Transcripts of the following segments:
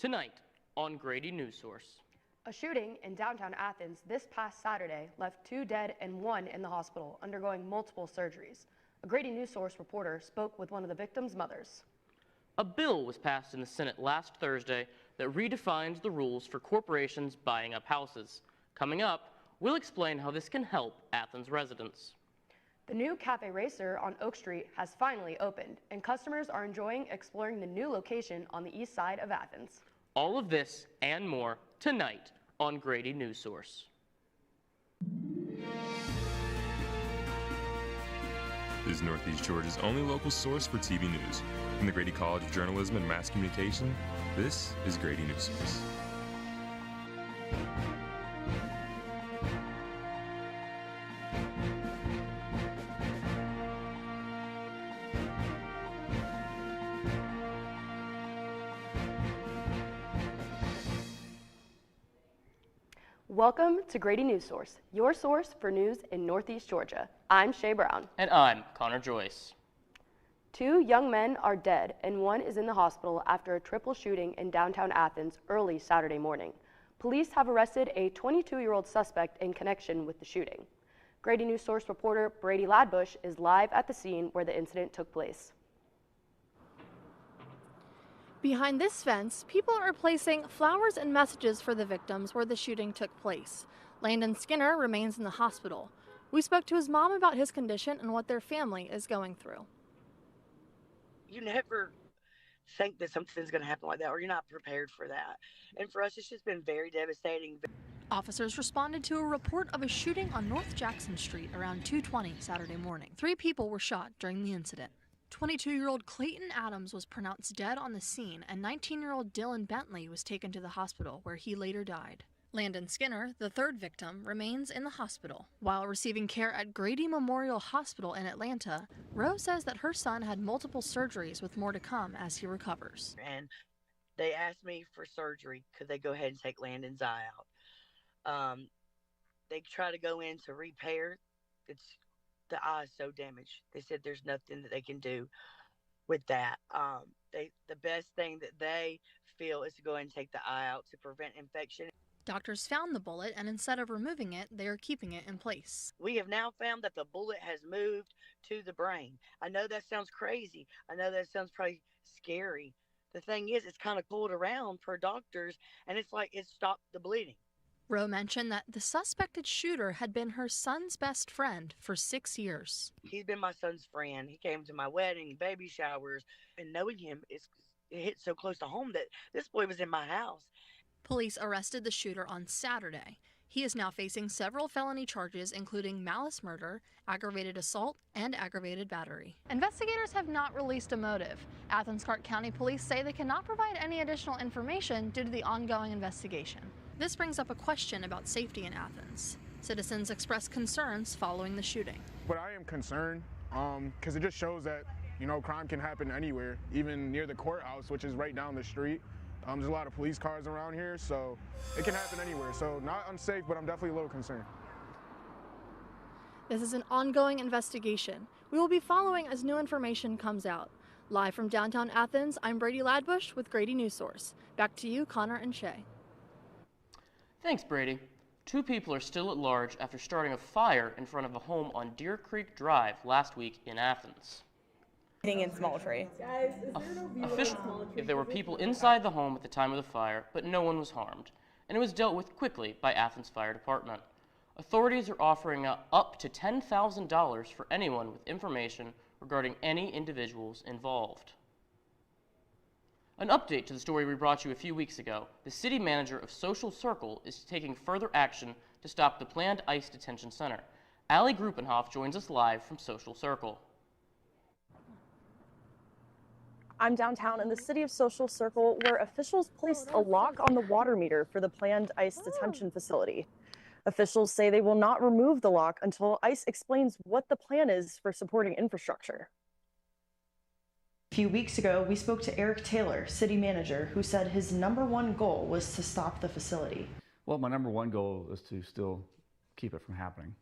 Tonight on Grady Newsource. A shooting in downtown Athens this past Saturday left 2 dead and 1 in the hospital undergoing multiple surgeries. A Grady Newsource reporter spoke with one of the victims' mothers. A bill was passed in the Senate last Thursday that redefines the rules for corporations buying up houses. Coming up, we'll explain how this can help Athens residents. The new Cafe Racer on Oak Street has finally opened, and customers are enjoying exploring the new location on the east side of Athens. All of this and more tonight on Grady Newsource. This is Northeast Georgia's only local source for TV news. From the Grady College of Journalism and Mass Communication, this is Grady Newsource. Welcome to Grady Newsource, your source for news in Northeast Georgia. I'm Shay Brown. And I'm Connor Joyce. 2 young men are dead and 1 is in the hospital after a triple shooting in downtown Athens early Saturday morning. Police have arrested a 22-year-old suspect in connection with the shooting. Grady Newsource reporter Brady Ladbush is live at the scene where the incident took place. Behind this fence, people are placing flowers and messages for the victims where the shooting took place. Landon Skinner remains in the hospital. We spoke to his mom about his condition and what their family is going through. You never think that something's going to happen like that, or you're not prepared for that. And for us, it's just been very devastating. Officers responded to a report of a shooting on North Jackson Street around 2:20 Saturday morning. 3 people were shot during the incident. 22-year-old Clayton Adams was pronounced dead on the scene, and 19-year-old Dylan Bentley was taken to the hospital, where he later died. Landon Skinner, the 3rd victim, remains in the hospital. While receiving care at Grady Memorial Hospital in Atlanta, Rose says that her son had multiple surgeries with more to come as he recovers. And they asked me for surgery. Could they go ahead and take Landon's eye out? They try to go in to repair. The eye is so damaged. They said there's nothing that they can do with that. The best thing that they feel is to go ahead and take the eye out to prevent infection. Doctors found the bullet, and instead of removing it, they are keeping it in place. We have now found that the bullet has moved to the brain. I know that sounds crazy. I know that sounds probably scary. The thing is, it's kind of cooled around per doctors, and it's like it stopped the bleeding. Rowe mentioned that the suspected shooter had been her son's best friend for 6 years. He's been my son's friend. He came to my wedding, baby showers, and knowing him, it hit so close to home that this boy was in my house. Police arrested the shooter on Saturday. He is now facing several felony charges, including malice murder, aggravated assault, and aggravated battery. Investigators have not released a motive. Athens-Clarke County Police say they cannot provide any additional information due to the ongoing investigation. This brings up a question about safety in Athens. Citizens expressed concerns following the shooting. But I am concerned because it just shows that, crime can happen anywhere, even near the courthouse, which is right down the street. There's a lot of police cars around here, so it can happen anywhere. So not unsafe, but I'm definitely a little concerned. This is an ongoing investigation. We will be following as new information comes out. Live from downtown Athens, I'm Brady Ladbush with Grady Newsource. Back to you, Connor and Shay. Thanks, Brady. 2 people are still at large after starting a fire in front of a home on Deer Creek Drive last week in Athens. In small tree. There were people inside the home at the time of the fire, but no one was harmed, and it was dealt with quickly by Athens Fire Department. Authorities are offering up to $10,000 for anyone with information regarding any individuals involved. An update to the story we brought you a few weeks ago. The city manager of Social Circle is taking further action to stop the planned ICE detention center. Allie Gruppenhoff joins us live from Social Circle. I'm downtown in the city of Social Circle, where officials placed a lock on the water meter for the planned ICE detention facility. Officials say they will not remove the lock until ICE explains what the plan is for supporting infrastructure. A few weeks ago, we spoke to Eric Taylor, city manager, who said his #1 goal was to stop the facility. Well, my #1 goal is to still keep it from happening.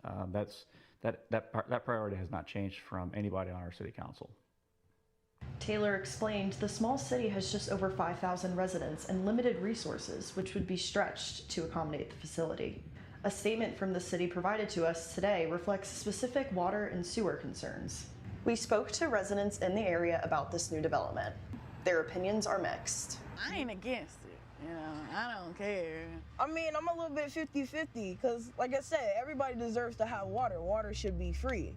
That priority has not changed from anybody on our city council. Taylor explained the small city has just over 5,000 residents and limited resources, which would be stretched to accommodate the facility. A statement from the city provided to us today reflects specific water and sewer concerns. We spoke to residents in the area about this new development. Their opinions are mixed. I ain't against it, you know, I don't care. I mean, I'm a little bit 50-50 because, like I said, everybody deserves to have water. Water should be free.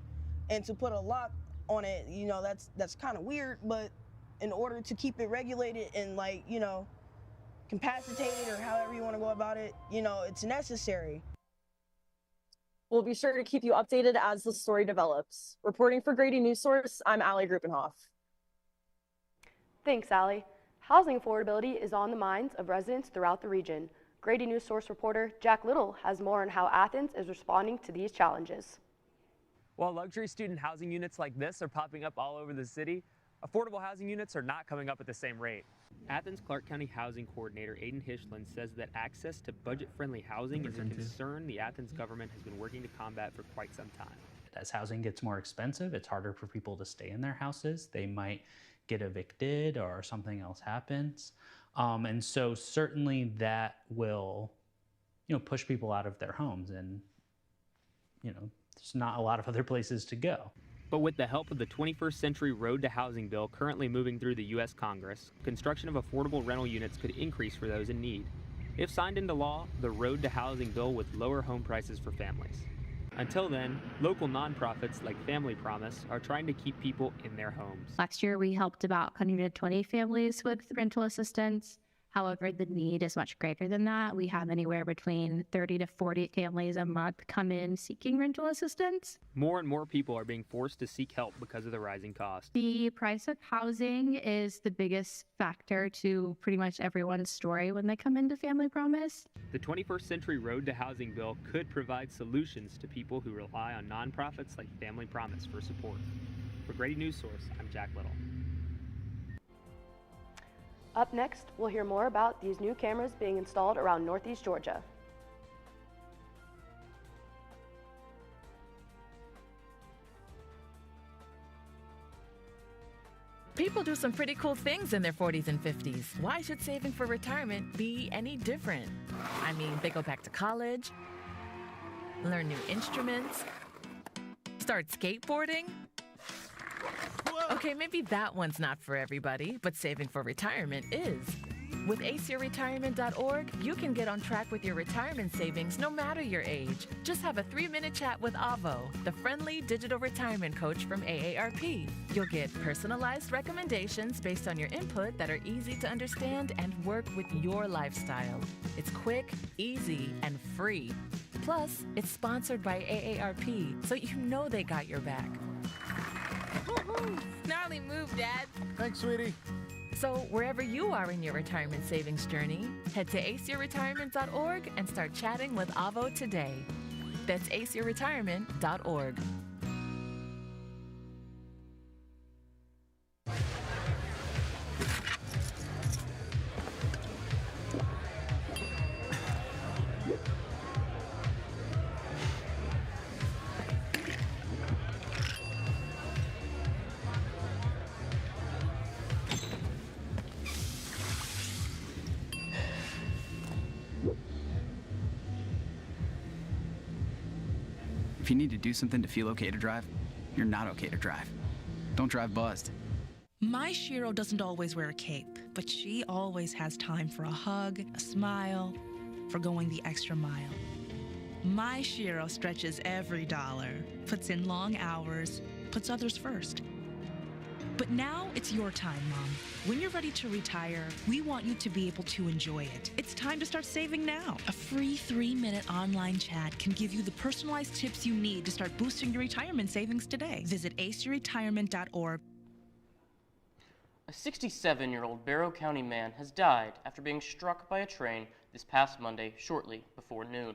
And to put a lock on it, you know, that's kind of weird, but in order to keep it regulated and, like, you know, capacitated or however you want to go about it, you know, it's necessary. We'll be sure to keep you updated as the story develops. Reporting for Grady Newsource, I'm Allie Gruppenhoff. Thanks, Allie. Housing affordability is on the minds of residents throughout the region. Grady Newsource reporter Jack Little has more on how Athens is responding to these challenges. While luxury student housing units like this are popping up all over the city, affordable housing units are not coming up at the same rate. Athens Clark County Housing Coordinator Aiden Hishland says that access to budget-friendly housing is a concern the Athens government has been working to combat for quite some time. As housing gets more expensive, it's harder for people to stay in their houses. They might get evicted or something else happens. And so certainly that will, push people out of their homes, and, there's not a lot of other places to go. But with the help of the 21st Century Road to Housing bill currently moving through the U.S. Congress, construction of affordable rental units could increase for those in need. If signed into law, the Road to Housing bill would lower home prices for families. Until then, local nonprofits like Family Promise are trying to keep people in their homes. Last year, we helped about 120 families with rental assistance. However, the need is much greater than that. We have anywhere between 30 to 40 families a month come in seeking rental assistance. More and more people are being forced to seek help because of the rising cost. The price of housing is the biggest factor to pretty much everyone's story when they come into Family Promise. The 21st Century Road to Housing bill could provide solutions to people who rely on nonprofits like Family Promise for support. For Grady Newsource, I'm Jack Little. Up next, we'll hear more about these new cameras being installed around Northeast Georgia. People do some pretty cool things in their 40s and 50s. Why should saving for retirement be any different? I mean, they go back to college, learn new instruments, start skateboarding. Okay, maybe that one's not for everybody, but saving for retirement is. With aceyourretirement.org, you can get on track with your retirement savings no matter your age. Just have a 3-minute chat with Avo, the friendly digital retirement coach from AARP. You'll get personalized recommendations based on your input that are easy to understand and work with your lifestyle. It's quick, easy, and free. Plus, it's sponsored by AARP, so you know they got your back. Gnarly move, Dad. Thanks, sweetie. So wherever you are in your retirement savings journey, head to aceyourretirement.org and start chatting with Avo today. That's aceyourretirement.org. If you need to do something to feel okay to drive, you're not okay to drive. Don't drive buzzed. My Shiro doesn't always wear a cape, but she always has time for a hug, a smile, for going the extra mile. My Shiro stretches every dollar, puts in long hours, puts others first. But now it's your time, Mom. When you're ready to retire, we want you to be able to enjoy it. It's time to start saving now. A free 3-minute online chat can give you the personalized tips you need to start boosting your retirement savings today. Visit aceyourretirement.org. A 67-year-old Barrow County man has died after being struck by a train this past Monday shortly before noon.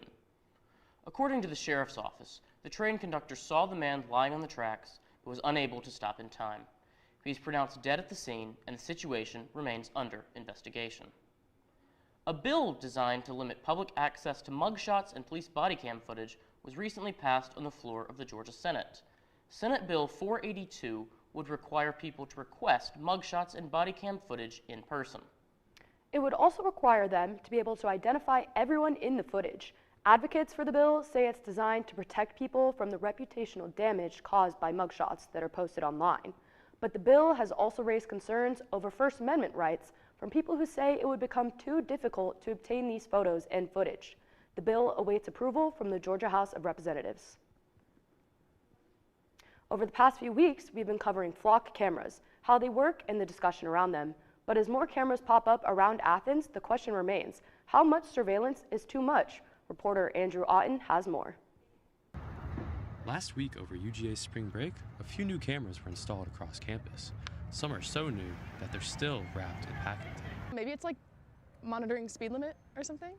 According to the sheriff's office, the train conductor saw the man lying on the tracks but was unable to stop in time. He was pronounced dead at the scene, and the situation remains under investigation. A bill designed to limit public access to mugshots and police body cam footage was recently passed on the floor of the Georgia Senate. Senate Bill 482 would require people to request mugshots and body cam footage in person. It would also require them to be able to identify everyone in the footage. Advocates for the bill say it's designed to protect people from the reputational damage caused by mugshots that are posted online. But the bill has also raised concerns over First Amendment rights from people who say it would become too difficult to obtain these photos and footage. The bill awaits approval from the Georgia House of Representatives. Over the past few weeks, we've been covering flock cameras, how they work, and the discussion around them. But as more cameras pop up around Athens, the question remains, how much surveillance is too much? Reporter Andrew Otten has more. Last week over UGA's spring break, a few new cameras were installed across campus. Some are so new that they're still wrapped in packing tape. Maybe it's like monitoring speed limit or something?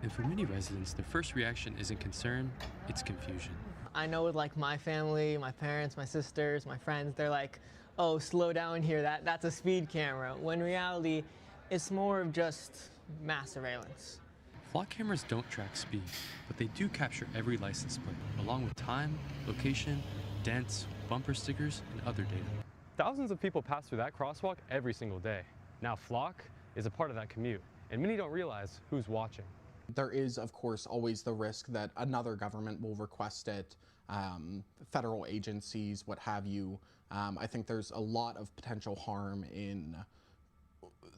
And for many residents, their first reaction isn't concern, it's confusion. I know with like my family, my parents, my sisters, my friends, they're like, oh, slow down here, that's a speed camera. When in reality, it's more of just mass surveillance. Flock cameras don't track speed, but they do capture every license plate, along with time, location, dents, bumper stickers, and other data. Thousands of people pass through that crosswalk every single day. Now Flock is a part of that commute, and many don't realize who's watching. There is, of course, always the risk that another government will request it, federal agencies, what have you. I think there's a lot of potential harm in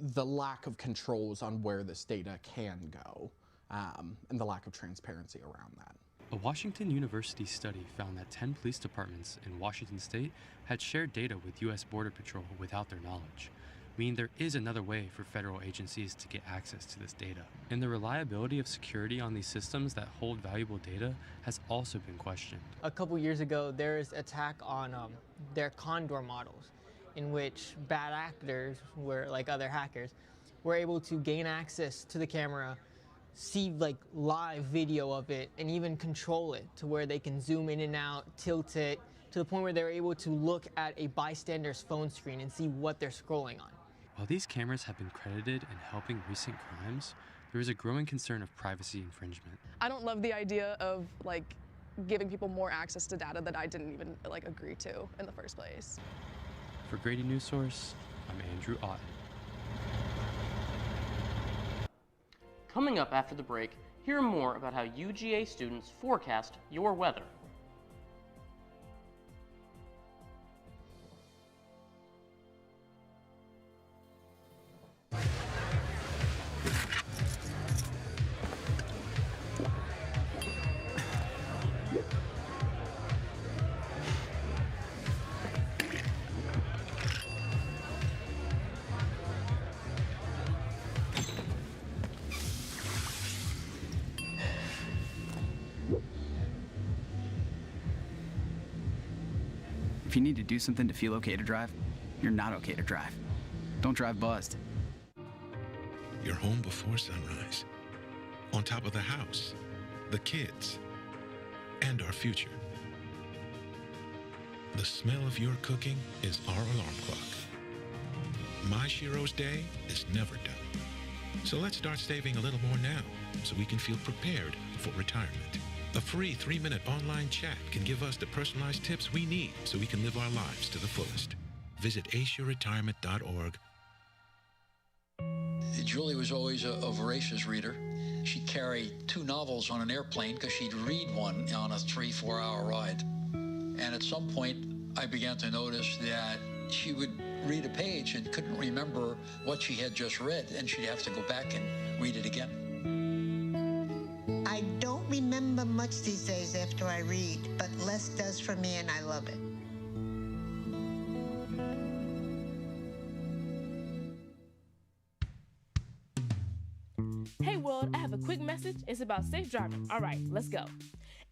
the lack of controls on where this data can go, and the lack of transparency around that. A Washington University study found that 10 police departments in Washington state had shared data with U.S. Border Patrol without their knowledge, meaning there is another way for federal agencies to get access to this data. And the reliability of security on these systems that hold valuable data has also been questioned. A couple years ago, there was an attack on their Condor models, in which bad actors, like other hackers, were able to gain access to the camera, see like live video of it, and even control it to where they can zoom in and out, tilt it, to the point where they're able to look at a bystander's phone screen and see what they're scrolling on. While these cameras have been credited in helping recent crimes, there is a growing concern of privacy infringement. I don't love the idea of like giving people more access to data that I didn't even like agree to in the first place. For Grady Newsource, I'm Andrew Otten. Coming up after the break, hear more about how UGA students forecast your weather. If you need to do something to feel okay to drive, you're not okay to drive. Don't drive buzzed. You're home before sunrise, on top of the house, the kids, and our future. The smell of your cooking is our alarm clock. My Shiro's day is never done. So let's start saving a little more now so we can feel prepared for retirement. A free 3-minute online chat can give us the personalized tips we need so we can live our lives to the fullest. Visit aceyourretirement.org. Julie was always a voracious reader. She'd carry 2 novels on an airplane because she'd read one on a 3-4 hour ride. And at some point, I began to notice that she would read a page and couldn't remember what she had just read, and she'd have to go back and read it again. I don't remember much these days after I read, but less does for me, and I love it. Hey world, I have a quick message. It's about safe driving. All right, let's go.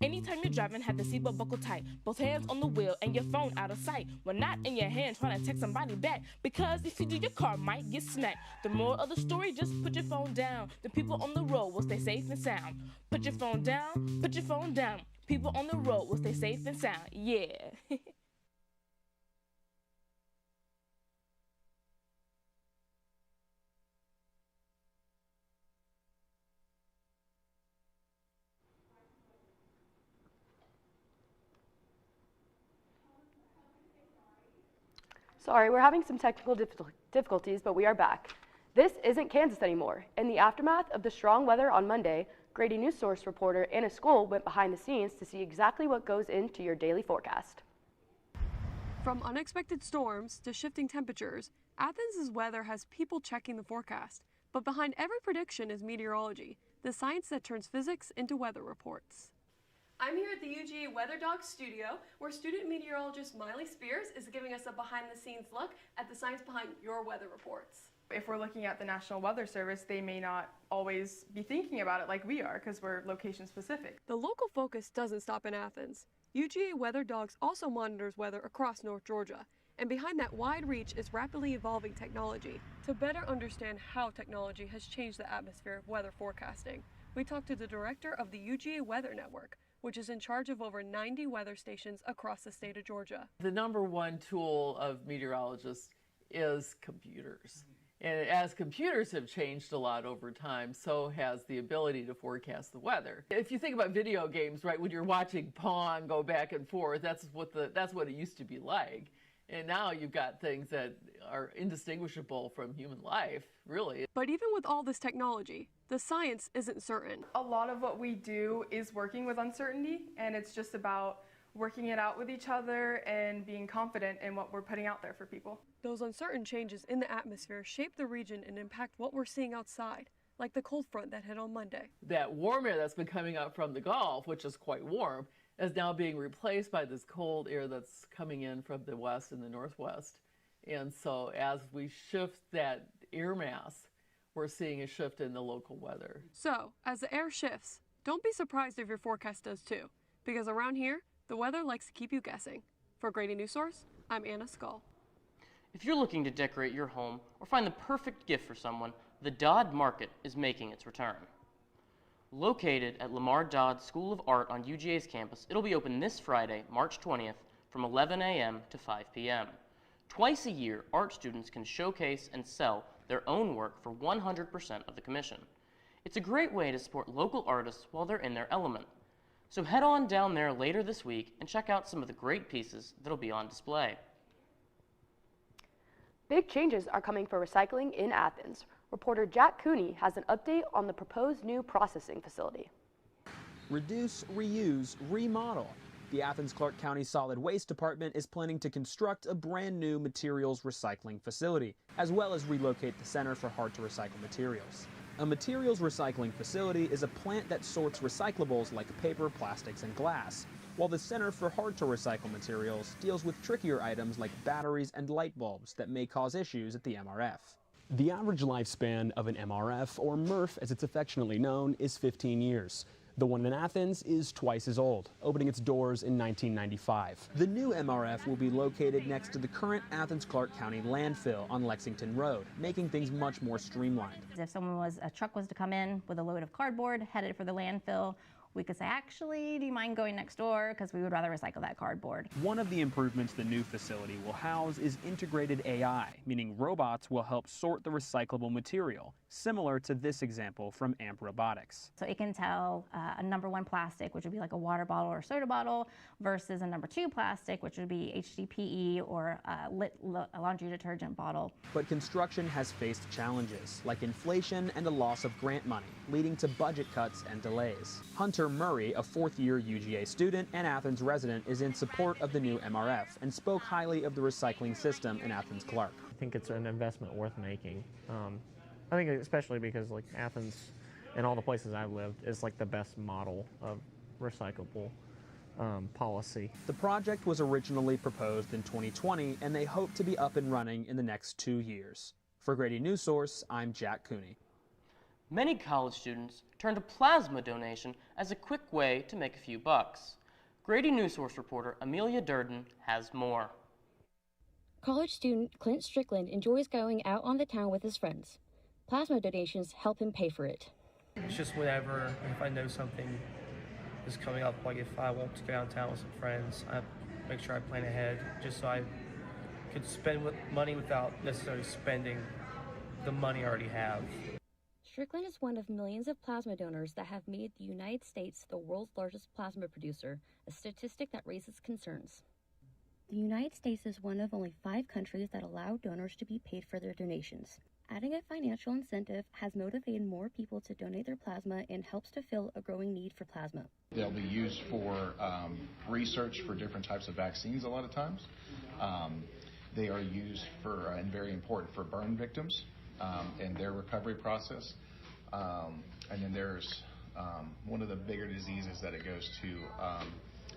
Anytime you're driving, have the seatbelt buckled tight, both hands on the wheel and your phone out of sight. When not in your hand trying to text somebody back, because if you do, your car might get smacked. The moral of the story, just put your phone down. The people on the road will stay safe and sound. Put your phone down, put your phone down. People on the road will stay safe and sound. Yeah. Sorry, we're having some technical difficulties, but we are back. This isn't Kansas anymore. In the aftermath of the strong weather on Monday, Grady Newsource reporter Anna Skoll went behind the scenes to see exactly what goes into your daily forecast. From unexpected storms to shifting temperatures, Athens' weather has people checking the forecast. But behind every prediction is meteorology, the science that turns physics into weather reports. I'm here at the UGA Weather Dog studio, where student meteorologist Miley Spears is giving us a behind-the-scenes look at the science behind your weather reports. If we're looking at the National Weather Service, they may not always be thinking about it like we are because we're location specific. The local focus doesn't stop in Athens. UGA Weather Dogs also monitors weather across North Georgia. And behind that wide reach is rapidly evolving technology. To better understand how technology has changed the atmosphere of weather forecasting, we talked to the director of the UGA Weather Network, which is in charge of over 90 weather stations across the state of Georgia. The number one tool of meteorologists is computers. And as computers have changed a lot over time, so has the ability to forecast the weather. If you think about video games, right, when you're watching Pong go back and forth, that's what it used to be like. And now you've got things that are indistinguishable from human life, really. But even with all this technology, the science isn't certain. A lot of what we do is working with uncertainty, and it's just about working it out with each other and being confident in what we're putting out there for people. Those uncertain changes in the atmosphere shape the region and impact what we're seeing outside, like the cold front that hit on Monday. That warm air that's been coming up from the Gulf, which is quite warm, is now being replaced by this cold air that's coming in from the west and the northwest. And so as we shift that air mass, we're seeing a shift in the local weather. So, as the air shifts, don't be surprised if your forecast does too, because around here, the weather likes to keep you guessing. For Grady Newsource, I'm Anna Skoll. If you're looking to decorate your home or find the perfect gift for someone, the Dodd Market is making its return. Located at Lamar Dodd School of Art on UGA's campus, it'll be open this Friday, March 20th, from 11 a.m. to 5 p.m. Twice a year, art students can showcase and sell their own work for 100% of the commission. It's a great way to support local artists while they're in their element. So head on down there later this week and check out some of the great pieces that'll be on display. Big changes are coming for recycling in Athens. Reporter Jack Cooney has an update on the proposed new processing facility. Reduce, reuse, remodel. The Athens-Clarke County Solid Waste Department is planning to construct a brand new materials recycling facility, as well as relocate the Center for Hard-to-Recycle Materials. A materials recycling facility is a plant that sorts recyclables like paper, plastics, and glass, while the Center for Hard-to-Recycle Materials deals with trickier items like batteries and light bulbs that may cause issues at the MRF. The average lifespan of an MRF, or MRF as it's affectionately known, is 15 years. The one in Athens is twice as old, opening its doors in 1995. The new MRF will be located next to the current Athens-Clarke County landfill on Lexington Road, making things much more streamlined. If a truck was to come in with a load of cardboard headed for the landfill, we could say, actually, do you mind going next door? Because we would rather recycle that cardboard. One of the improvements the new facility will house is integrated AI, meaning robots will help sort the recyclable material, similar to this example from AMP Robotics. So it can tell a number 1 plastic, which would be like a water bottle or soda bottle, versus a number 2 plastic, which would be HDPE or a laundry detergent bottle. But construction has faced challenges, like inflation and a loss of grant money, leading to budget cuts and delays. Hunter Murray, a 4th-year UGA student and Athens resident, is in support of the new MRF and spoke highly of the recycling system in Athens-Clarke. I think it's an investment worth making. I think especially because like Athens and all the places I've lived is like the best model of recyclable policy. The project was originally proposed in 2020 and they hope to be up and running in the next 2 years. For Grady Newsource, I'm Jack Cooney. Many college students turn to plasma donation as a quick way to make a few bucks. Grady Newsource reporter Amelia Durden has more. College student Clint Strickland enjoys going out on the town with his friends. Plasma donations help him pay for it. It's just whenever, if I know something is coming up, like if I want to go downtown with some friends, I make sure I plan ahead just so I could spend money without necessarily spending the money I already have. Strickland is one of millions of plasma donors that have made the United States the world's largest plasma producer, a statistic that raises concerns. The United States is one of only 5 countries that allow donors to be paid for their donations. Adding a financial incentive has motivated more people to donate their plasma and helps to fill a growing need for plasma. They'll be used for research for different types of vaccines a lot of times. They are used for, and very important for burn victims and their recovery process. And then there's one of the bigger diseases that it goes to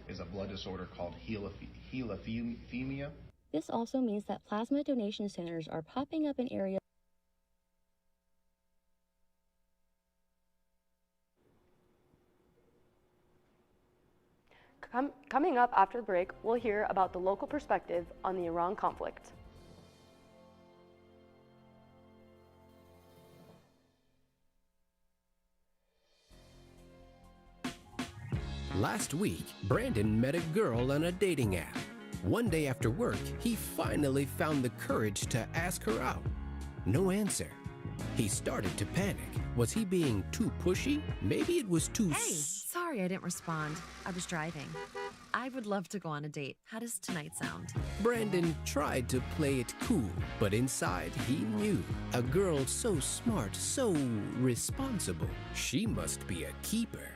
is a blood disorder called hemophilia. This also means that plasma donation centers are popping up in areas. Coming up after the break, we'll hear about the local perspective on the Iran conflict. Last week, Brandon met a girl on a dating app. One day after work, he finally found the courage to ask her out. No answer. He started to panic. Was he being too pushy? Maybe it was too... Hey, sorry I didn't respond. I was driving. I would love to go on a date. How does tonight sound? Brandon tried to play it cool, but inside he knew. A girl so smart, so responsible. She must be a keeper.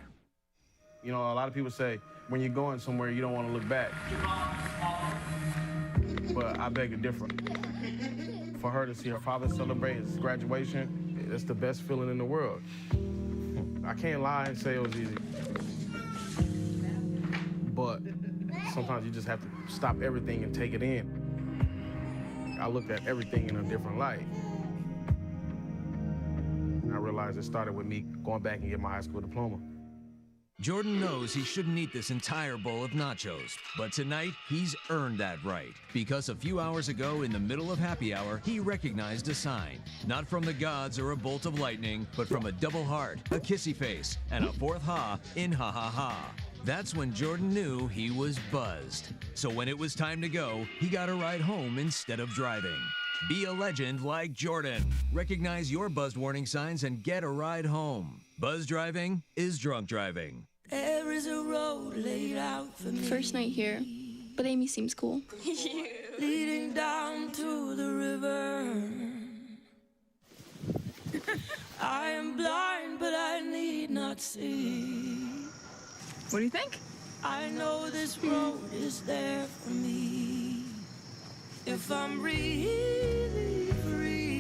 You know, a lot of people say, when you're going somewhere, you don't want to look back. But I beg to differ. For her to see her father celebrate his graduation, it's the best feeling in the world. I can't lie and say it was easy. But sometimes you just have to stop everything and take it in. I looked at everything in a different light. I realized it started with me going back and getting my high school diploma. Jordan knows he shouldn't eat this entire bowl of nachos, but tonight he's earned that right. Because a few hours ago, in the middle of happy hour, he recognized a sign. Not from the gods or a bolt of lightning, but from a double heart, a kissy face, and a fourth ha in ha ha ha. That's when Jordan knew he was buzzed. So when it was time to go, he got a ride home instead of driving. Be a legend like Jordan. Recognize your buzzed warning signs and get a ride home. Buzz driving is drunk driving. There is a road laid out for me. First night here, but Amy seems cool. Leading down to the river. I am blind, but I need not see. What do you think? I know this road is there for me. If I'm really free,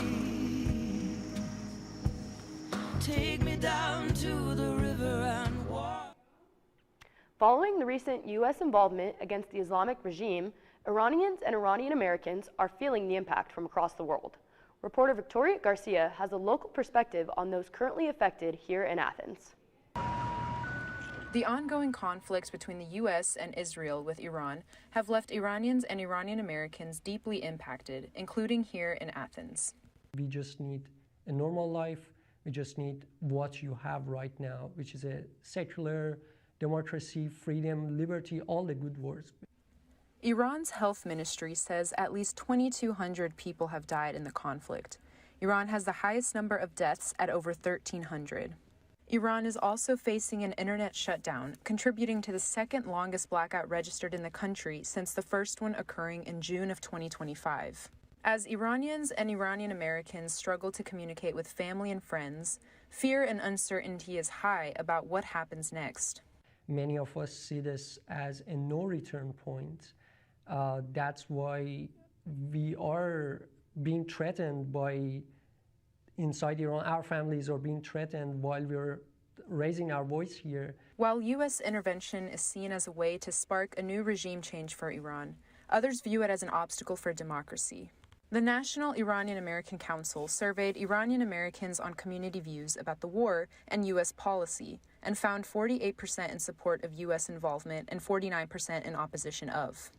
take me down to the river and walk. Following the recent U.S. involvement against the Islamic regime, Iranians and Iranian Americans are feeling the impact from across the world. Reporter Victoria Garcia has a local perspective on those currently affected here in Athens. The ongoing conflicts between the U.S. and Israel with Iran have left Iranians and Iranian Americans deeply impacted, including here in Athens. We just need a normal life. We just need what you have right now, which is a secular democracy, freedom, liberty, all the good words. Iran's health ministry says at least 2,200 people have died in the conflict. Iran has the highest number of deaths at over 1,300. Iran is also facing an internet shutdown, contributing to the second longest blackout registered in the country since the first one occurring in June of 2025. As Iranians and Iranian Americans struggle to communicate with family and friends, fear and uncertainty is high about what happens next. Many of us see this as a no-return point. That's why we are being threatened by inside Iran. Our families are being threatened while we're raising our voice here. While U.S. intervention is seen as a way to spark a new regime change for Iran, others view it as an obstacle for democracy. The National Iranian American Council surveyed Iranian Americans on community views about the war and U.S. policy and found 48% in support of U.S. involvement and 49% in opposition of.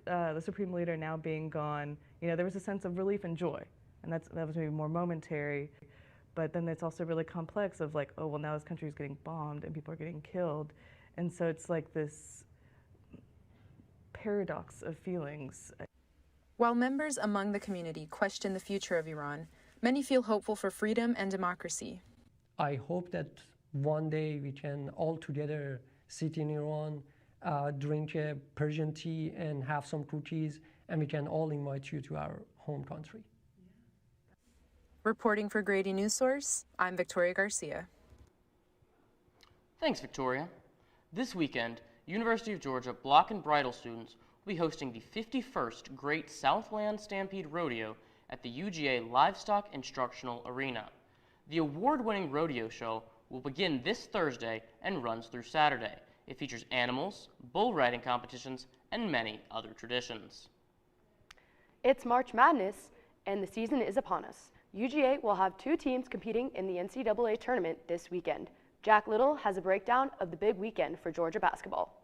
The Supreme Leader now being gone, there was a sense of relief and joy, and that was maybe more momentary. But then it's also really complex of like, oh, well, now this country is getting bombed and people are getting killed. And so it's like this paradox of feelings. While members among the community question the future of Iran, many feel hopeful for freedom and democracy. I hope that one day we can all together sit in Iran, drink a Persian tea and have some cookies, and we can all invite you to our home country. Reporting for Grady Newsource, I'm Victoria Garcia. Thanks, Victoria. This weekend, University of Georgia Block and Bridle students will be hosting the 51st Great Southland Stampede Rodeo at the UGA Livestock Instructional Arena. The award-winning rodeo show will begin this Thursday and runs through Saturday. It features animals, bull riding competitions, and many other traditions. It's March Madness, and the season is upon us. UGA will have 2 teams competing in the NCAA tournament this weekend. Jack Little has a breakdown of the big weekend for Georgia basketball.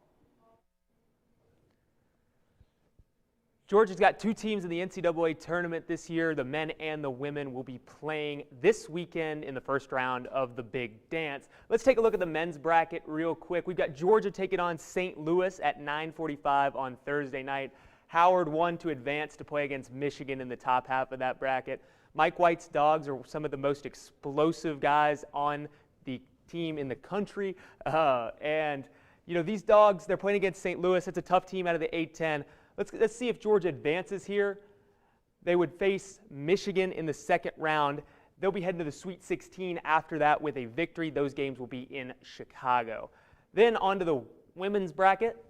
Georgia's got 2 teams in the NCAA tournament this year. The men and the women will be playing this weekend in the first round of the Big Dance. Let's take a look at the men's bracket real quick. We've got Georgia taking on St. Louis at 9:45 on Thursday night. Howard won to advance to play against Michigan in the top half of that bracket. Mike White's Dogs are some of the most explosive guys on the team in the country. And, you know, these Dogs, they're playing against St. Louis. It's a tough team out of the A-10. Let's see if Georgia advances here. They would face Michigan in the second round. They'll be heading to the Sweet 16 after that with a victory. Those games will be in Chicago. Then on to the women's bracket.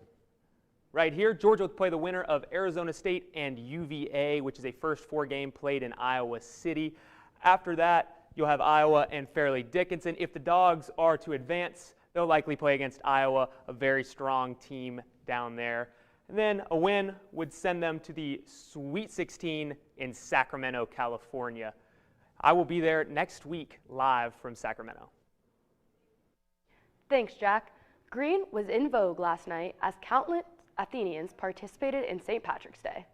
Right here, Georgia will play the winner of Arizona State and UVA, which is a first 4 game played in Iowa City. After that, you'll have Iowa and Fairleigh Dickinson. If the Dogs are to advance, they'll likely play against Iowa, a very strong team down there. And then a win would send them to the Sweet 16 in Sacramento, California. I will be there next week live from Sacramento. Thanks, Jack. Green was in vogue last night as countless Athenians participated in St. Patrick's Day.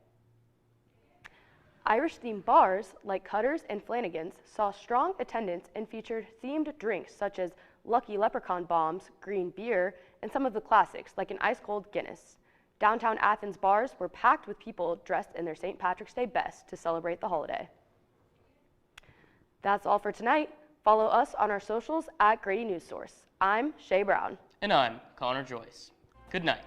Irish-themed bars like Cutter's and Flanagan's saw strong attendance and featured themed drinks such as Lucky Leprechaun bombs, green beer, and some of the classics like an ice-cold Guinness. Downtown Athens bars were packed with people dressed in their St. Patrick's Day best to celebrate the holiday. That's all for tonight. Follow us on our socials at Grady Newsource. I'm Shay Brown. And I'm Connor Joyce. Good night.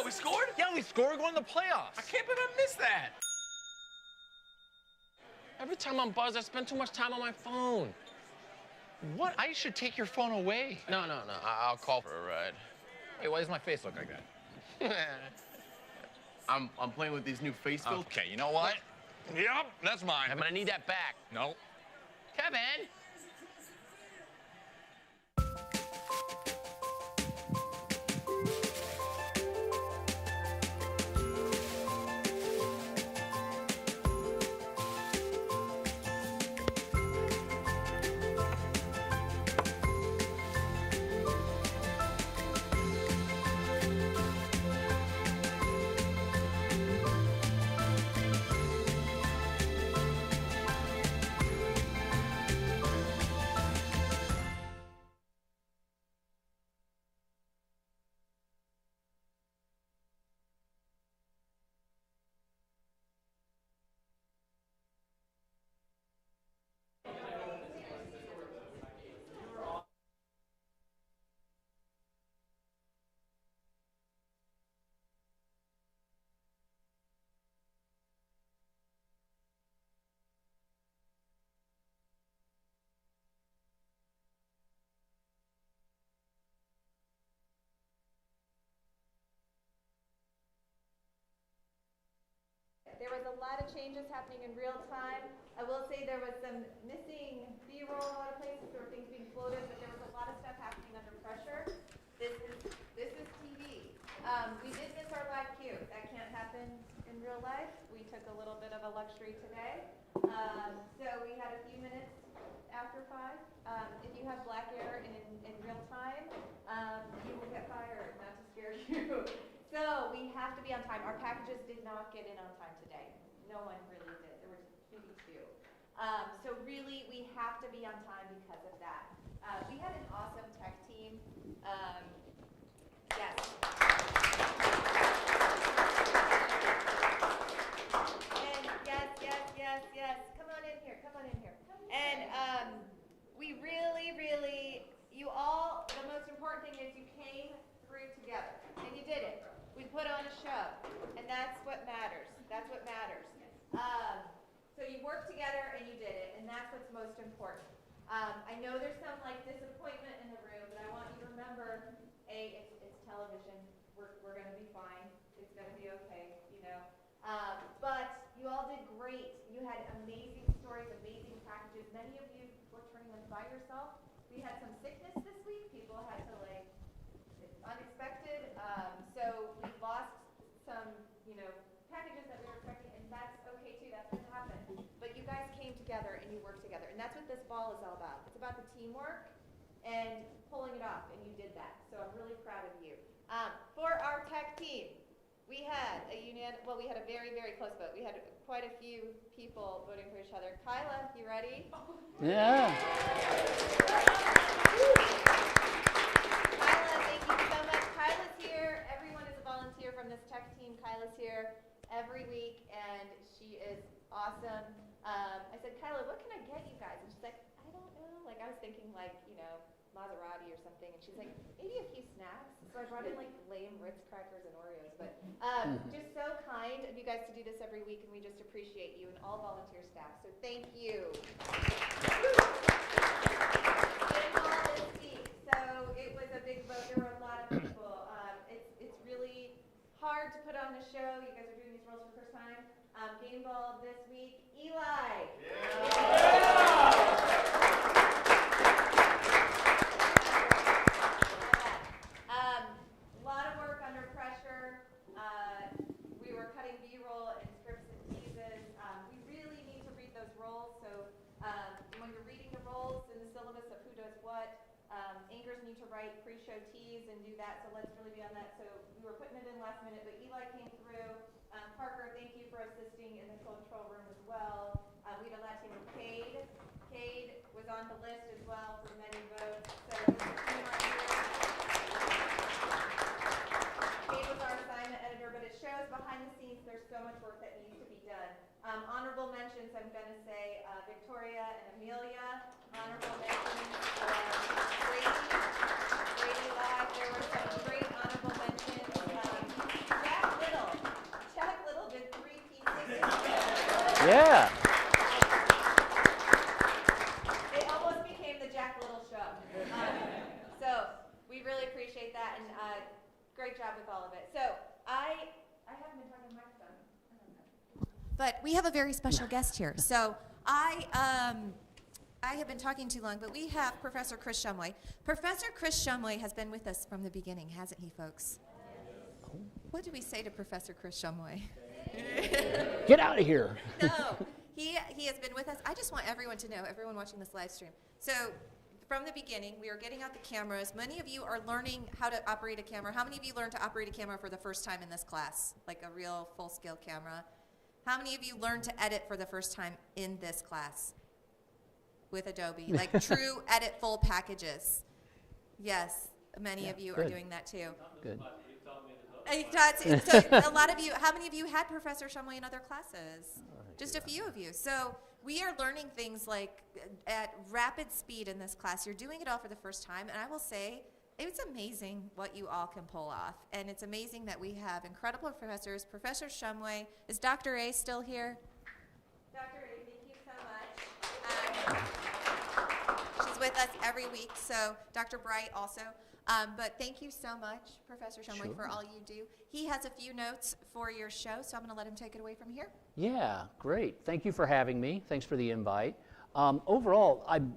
We scored? Yeah, we scored. We're going to the playoffs. I can't believe I missed that. Every time I'm buzzed, I spend too much time on my phone. What? I should take your phone away. No. I'll call for a ride. Hey, why does my face look like that? I'm playing with these new face filters. Okay, you know what? Yep, that's mine. I'm gonna need that back. No. Kevin! there was a lot of changes happening in real time. I will say there was some missing B-roll in a lot of places. There were things being floated, but there was a lot of stuff happening under pressure. This is TV. We did miss our live cue. That can't happen in real life. We took a little bit of a luxury today. So we had a few minutes after 5. If you have black air in real time, you will get fired, not to scare you. So we have to be on time. Our packages did not get in on time today. No one really did. There were maybe 2. So really, we have to be on time because of that. We had an awesome tech team. Yes. And yes. Come on in here. And we really, you all, the most important thing is you came through together. And you did it. We put on a show. And that's what matters. So you worked together and you did it. And that's what's most important. I know there's some disappointment in the room, but I want you to remember, it's television. We're going to be fine. It's going to be okay, But you all did great. You had amazing stories, amazing packages. Many of you were turning them by yourself. We had some sickness this week. People had to it's unexpected. So we lost some, packages that we were expecting, and that's okay too. That's going to happen. But you guys came together and you worked together, and that's what this ball is all about. It's about the teamwork and pulling it off, and you did that. So I'm really proud of you. For our tech team, we had we had a very, very close vote. We had quite a few people voting for each other. Kyla, you ready? Yeah. Kyla, thank you so much. Kyla's here. Everyone is a volunteer from this tech team. Kyla's here every week, and she is awesome. I said, Kyla, what can I get you guys? And she's like, I don't know. I was thinking Maserati or something, and she's like, maybe a few snacks. So I brought in lame Ritz crackers and Oreos, but just so kind of you guys to do this every week, and we just appreciate you and all volunteer staff. So thank you. So it was a big vote. There were a lot of people. It's really hard to put on the show. You guys are doing these roles for the first time. Game ball this week, Eli. Anchors need to write pre-show teas and do that, so let's really be on that. So we were putting it in last minute, but Eli came through. Parker, thank you for assisting in the control room as well. We had a last name of Cade. Cade was on the list as well for many votes. So Cade was our assignment editor, but it shows behind the scenes there's so much work that needs to be done. Honorable mentions, I'm going to say Victoria and Amelia. Honorable mentions, Grady Live. There were some great honorable mentions. Jack Little did 3 pieces. Yeah. It almost became the Jack Little show. So we really appreciate that, and great job with all of it. So I haven't been talking to microphone. But we have a very special guest here. So I have been talking too long, but we have Professor Chris Shumway. Professor Chris Shumway has been with us from the beginning, hasn't he, folks? What do we say to Professor Chris Shumway? Get out of here. No, he has been with us. I just want everyone to know, everyone watching this live stream. So from the beginning, we are getting out the cameras. Many of you are learning how to operate a camera. How many of you learned to operate a camera for the first time in this class, like a real full-scale camera? How many of you learned to edit for the first time in this class with Adobe, like true edit full packages? Yes, many of you are doing that too. Good. So a lot of you, how many of you had Professor Shumway in other classes? Just a few of you. So we are learning things at rapid speed in this class. You're doing it all for the first time, and I will say, it's amazing what you all can pull off, and it's amazing that we have incredible professors. Professor Shumway, is Dr. A still here? Dr. A, thank you so much. She's with us every week, so Dr. Bright also. But thank you so much, Professor Shumway, Sure. for all you do. He has a few notes for your show, so I'm going to let him take it away from here. Yeah, great. Thank you for having me. Thanks for the invite. Overall, I'm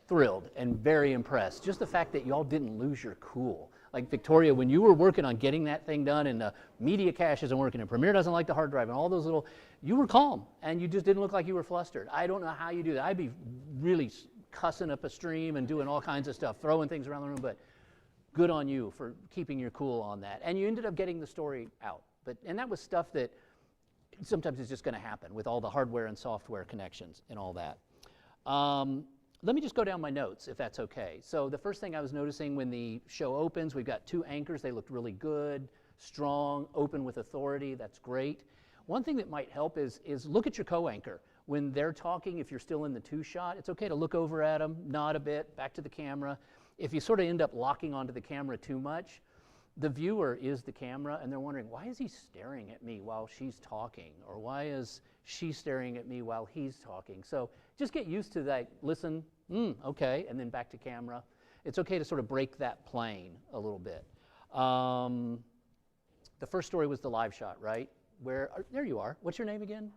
thrilled and very impressed. Just the fact that y'all didn't lose your cool. Like Victoria, when you were working on getting that thing done and the media cache isn't working and Premiere doesn't like the hard drive and all those little, you were calm and you just didn't look like you were flustered. I don't know how you do that. I'd be really cussing up a stream and doing all kinds of stuff, throwing things around the room, but good on you for keeping your cool on that. And you ended up getting the story out. And that was stuff that sometimes is just going to happen with all the hardware and software connections and all that. Let me just go down my notes, if that's okay. So the first thing I was noticing when the show opens, we've got 2 anchors. They looked really good, strong, open with authority. That's great. One thing that might help is look at your co-anchor. When they're talking, if you're still in the 2-shot, it's okay to look over at them, nod a bit, back to the camera. If you sort of end up locking onto the camera too much, the viewer is the camera, and they're wondering, why is he staring at me while she's talking? Or why is she staring at me while he's talking? So just get used to that, listen, okay, and then back to camera. It's okay to sort of break that plane a little bit. The first story was the live shot, right? There you are. What's your name again?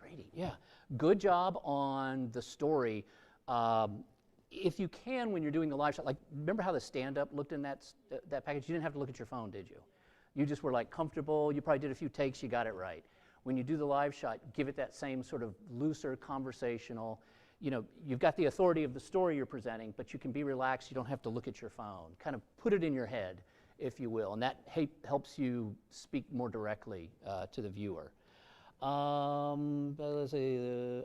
Grady, yeah. Good job on the story. If you can, when you're doing the live shot, like remember how the stand-up looked in that package? You didn't have to look at your phone, did you? You just were like comfortable. You probably did a few takes. You got it right. When you do the live shot, give it that same sort of looser, conversational. You know, you've got the authority of the story you're presenting, but you can be relaxed. You don't have to look at your phone. Kind of put it in your head, if you will, and that helps you speak more directly to the viewer. Let's see,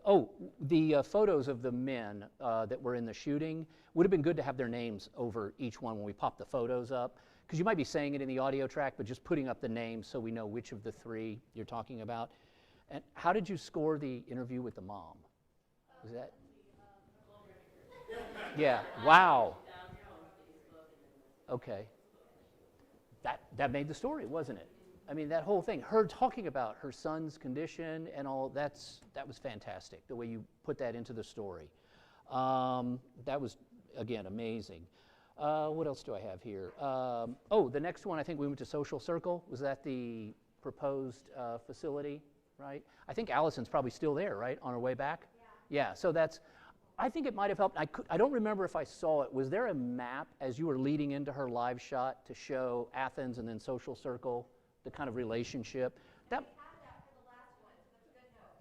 the photos of the men that were in the shooting would have been good to have their names over each one when we pop the photos up, because you might be saying it in the audio track, but just putting up the names so we know which of the 3 you're talking about. And how did you score the interview with the mom? Was that? Yeah, wow. Okay. That made the story, wasn't it? I mean, that whole thing, her talking about her son's condition and all, that was fantastic, the way you put that into the story. That was, again, amazing. What else do I have here? The next one, I think we went to Social Circle. Was that the proposed facility, right? I think Allison's probably still there, right, on her way back? Yeah, so I think it might have helped. I don't remember if I saw it. Was there a map as you were leading into her live shot to show Athens and then Social Circle, the kind of relationship?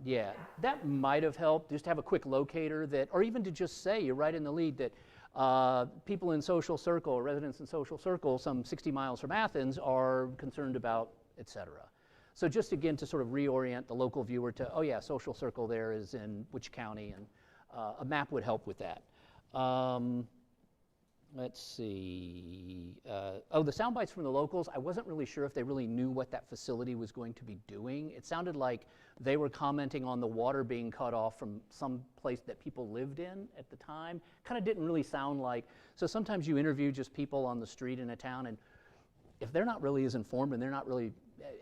Yeah, that might have helped, just to have a quick locator that, or even to just say, you're right in the lead, that people in Social Circle, residents in Social Circle, some 60 miles from Athens, are concerned about, et cetera. So just again to sort of reorient the local viewer to, oh yeah, Social Circle there is in which county, and a map would help with that. Let's see. The sound bites from the locals, I wasn't really sure if they really knew what that facility was going to be doing. It sounded like they were commenting on the water being cut off from some place that people lived in at the time. Kind of didn't really sound like, so sometimes you interview just people on the street in a town, and if they're not really as informed and they're not really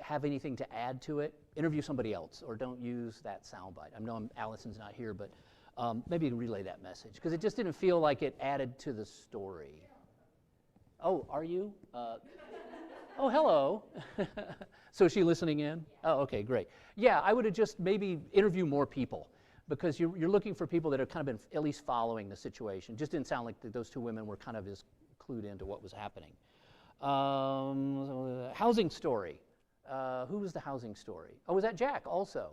have anything to add to it, interview somebody else or don't use that sound bite. I know Allison's not here, but maybe you can relay that message, because it just didn't feel like it added to the story. Oh, are you? Oh, hello. So is she listening in? Oh, okay, great. Yeah, I would have just maybe interview more people, because you're looking for people that have kind of been at least following the situation. Just didn't sound like those 2 women were kind of as clued into what was happening. Housing story. Who was the housing story? Oh, was that Jack also?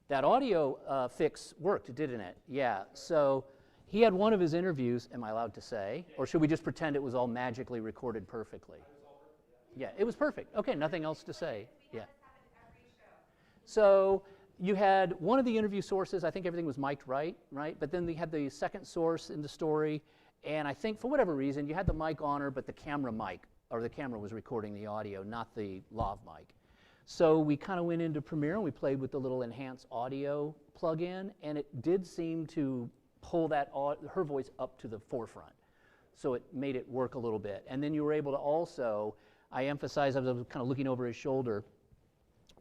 That audio fix worked, didn't it? Yeah, so he had one of his interviews, am I allowed to say? Or should we just pretend it was all magically recorded perfectly? Yeah, it was perfect. Okay, nothing else to say. Yeah. So you had one of the interview sources, I think everything was mic'd right? But then they had the second source in the story, and I think for whatever reason, you had the mic on her, but the camera mic, or the camera was recording the audio, not the lav mic. So we kind of went into Premiere and we played with the little enhanced audio plug-in, and it did seem to pull that her voice up to the forefront. So it made it work a little bit. And then you were able to also, I emphasize, I was kind of looking over his shoulder,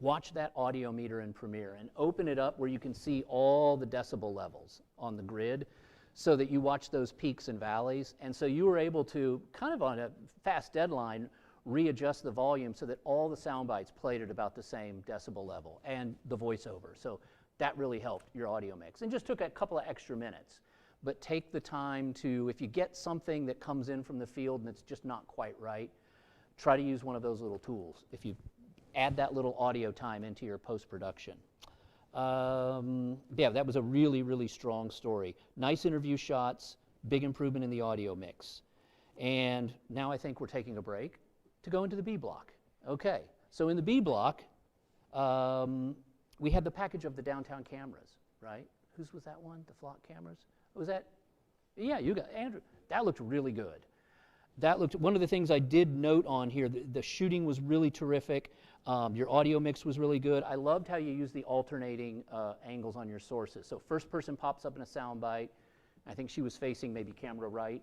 watch that audio meter in Premiere and open it up where you can see all the decibel levels on the grid. so that you watch those peaks and valleys. And so you were able to, kind of on a fast deadline, readjust the volume so that all the sound bites played at about the same decibel level and the voiceover. So that really helped your audio mix and just took a couple of extra minutes. But take the time to, if you get something that comes in from the field and it's just not quite right, try to use one of those little tools. If you add that little audio time into your post-production. Yeah, that was a really, really strong story. Nice interview shots, big improvement in the audio mix. And now I think we're taking a break to go into the B block. Okay, so in the B block, we had the package of the downtown cameras, right? Whose was that one, the flock cameras? Was that? Yeah, you got, Andrew. That looked really good. That looked, one of the things I did note on here, the shooting was really terrific. Your audio mix was really good. I loved how you used the alternating angles on your sources. So first person pops up in a sound bite. I think she was facing maybe camera right.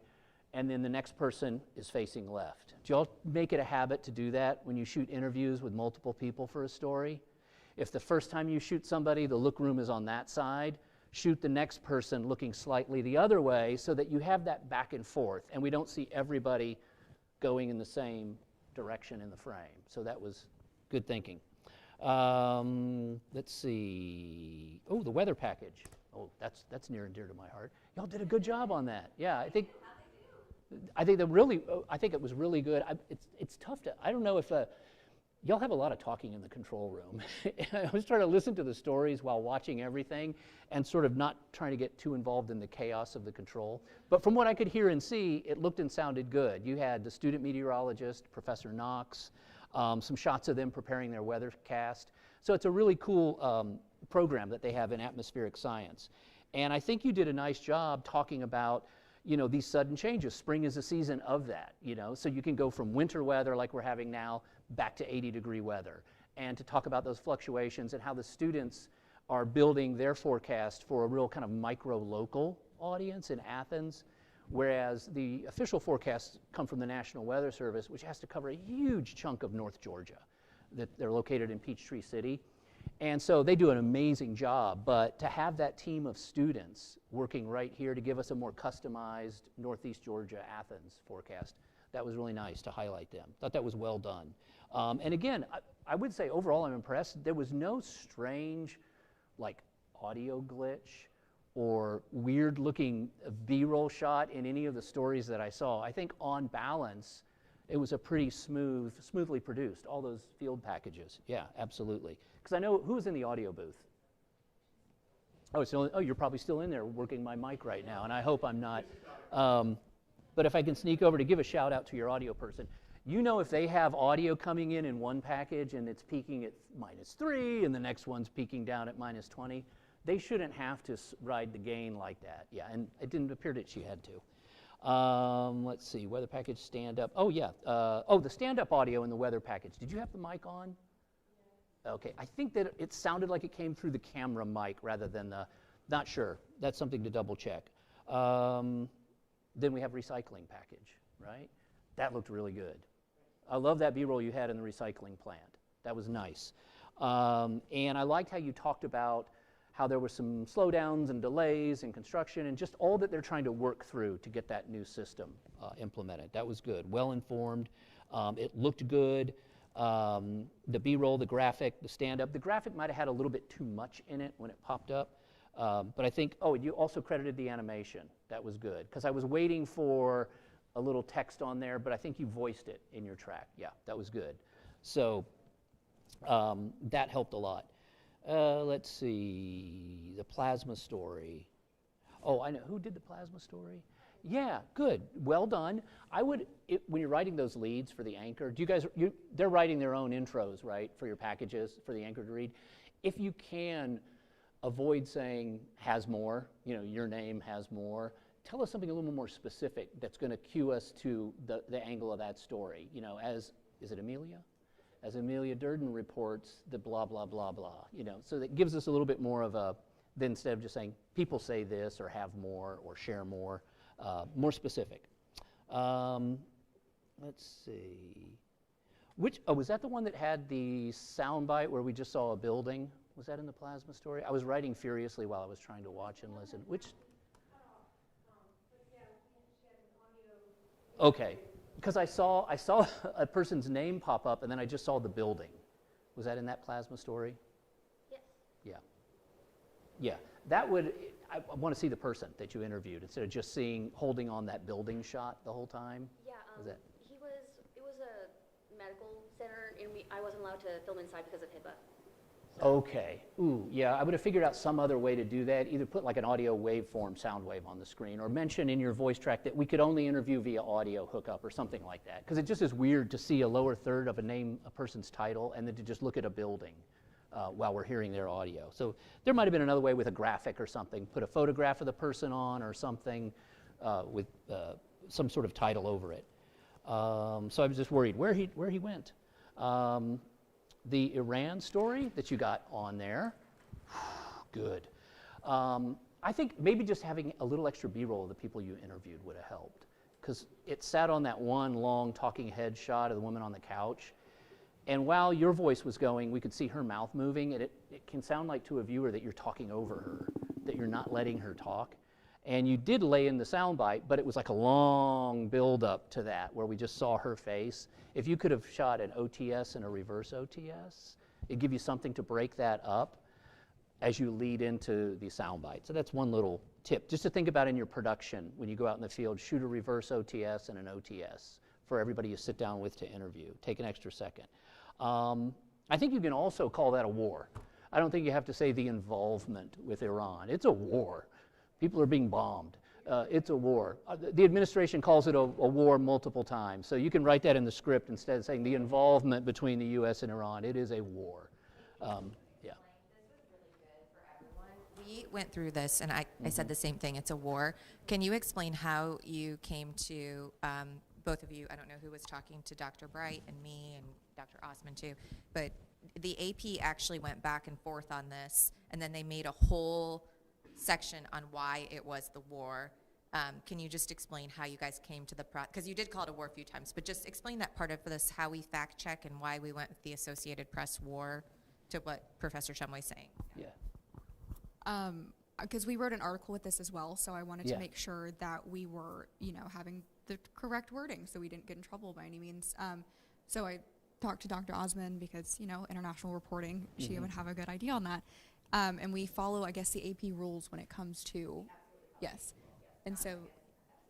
And then the next person is facing left. Do y'all make it a habit to do that when you shoot interviews with multiple people for a story? If the first time you shoot somebody, the look room is on that side, shoot the next person looking slightly the other way so that you have that back and forth and we don't see everybody going in the same direction in the frame. So that was good thinking. Let's see. Oh, the weather package. Oh, that's near and dear to my heart. Y'all did a good job on that. Yeah, I think it was really good. It's tough to, I don't know if, y'all have a lot of talking in the control room. I was trying to listen to the stories while watching everything and sort of not trying to get too involved in the chaos of the control. But from what I could hear and see, it looked and sounded good. You had the student meteorologist, Professor Knox, some shots of them preparing their weathercast. So it's a really cool program that they have in atmospheric science. And I think you did a nice job talking about, you know, these sudden changes. Spring is a season of that, you know, so you can go from winter weather like we're having now back to 80-degree weather, and to talk about those fluctuations and how the students are building their forecast for a real kind of micro-local audience in Athens, whereas the official forecasts come from the National Weather Service, which has to cover a huge chunk of North Georgia. They're located in Peachtree City. And so they do an amazing job, but to have that team of students working right here to give us a more customized Northeast Georgia, Athens forecast, that was really nice to highlight them. Thought that was well done. And again, I would say overall I'm impressed. There was no strange like audio glitch or weird looking B-roll shot in any of the stories that I saw. I think on balance, it was a pretty smoothly produced, all those field packages. Yeah, absolutely. Because I know, who was in the audio booth? Oh, you're probably still in there working my mic right now, and I hope I'm not. But if I can sneak over to give a shout out to your audio person, you know if they have audio coming in one package and it's peaking at -3 and the next one's peaking down at -20, they shouldn't have to ride the gain like that. Yeah, and it didn't appear that she had to. Let's see, weather package stand up. Oh yeah, the stand up audio in the weather package. Did you have the mic on? Okay, I think that it sounded like it came through the camera mic rather than the, not sure. That's something to double check. Then we have recycling package, right? That looked really good. I love that B-roll you had in the recycling plant. That was nice. And I liked how you talked about how there were some slowdowns and delays in construction and just all that they're trying to work through to get that new system implemented. That was good, well informed. It looked good. The B-roll, the graphic, the stand-up. The graphic might have had a little bit too much in it when it popped up. But I think, you also credited the animation. That was good. Because I was waiting for a little text on there, but I think you voiced it in your track. Yeah, that was good. So that helped a lot. Let's see, the plasma story. Oh, I know, who did the plasma story? Yeah, good, well done. I would, when you're writing those leads for the anchor, do you guys, they're writing their own intros, right, for your packages, for the anchor to read. If you can avoid saying has more, your name has more, tell us something a little more specific that's gonna cue us to the angle of that story. Is it Amelia? As Amelia Durden reports, the blah, blah, blah, blah, so that gives us a little bit more of a, then instead of just saying, people say this, or have more, or share more specific. Let's see. Was that the one that had the soundbite where we just saw a building? Was that in the plasma story? I was writing furiously while I was trying to watch and listen. Okay, because I saw a person's name pop up, and then I just saw the building. Was that in that plasma story? Yes. Yeah. Yeah, that would. I want to see the person that you interviewed instead of just holding on that building shot the whole time. Yeah. It was a medical center, and I wasn't allowed to film inside because of HIPAA. Okay. Ooh, yeah, I would have figured out some other way to do that. Either put like an audio waveform, sound wave on the screen, or mention in your voice track that we could only interview via audio hookup or something like that. Because it just is weird to see a lower third of a person's title, and then to just look at a building while we're hearing their audio. So there might have been another way with a graphic or something. Put a photograph of the person on or something with some sort of title over it. So I was just worried where he went. The Iran story that you got on there, good. I think maybe just having a little extra B-roll of the people you interviewed would have helped, because it sat on that one long talking head shot of the woman on the couch, and while your voice was going, we could see her mouth moving, and it can sound like to a viewer that you're talking over her, that you're not letting her talk. And you did lay in the soundbite, but it was like a long build-up to that where we just saw her face. If you could have shot an OTS and a reverse OTS, it'd give you something to break that up as you lead into the soundbite. So that's one little tip, just to think about in your production when you go out in the field. Shoot a reverse OTS and an OTS for everybody you sit down with to interview. Take an extra second. I think you can also call that a war. I don't think you have to say the involvement with Iran. It's a war. People are being bombed. It's a war. The administration calls it a war multiple times. So you can write that in the script instead of saying the involvement between the U.S. and Iran. It is a war. Yeah. We went through this, and I said the same thing. It's a war. Can you explain how you came to, both of you, I don't know who was talking to Dr. Bright and me and Dr. Osman too, but the AP actually went back and forth on this, and then they made a whole section on why it was the war. Can you just explain how you guys came to the because you did call it a war a few times, but just explain that part of this, how we fact check and why we went with the Associated Press war to what Professor Shumway's saying. Yeah. Because we wrote an article with this as well, so I wanted Yeah. to make sure that we were, having the correct wording so we didn't get in trouble by any means. So I talked to Dr. Osman because, international reporting, she would have a good idea on that. And we follow, I guess, the AP rules when it comes to, yes. And so,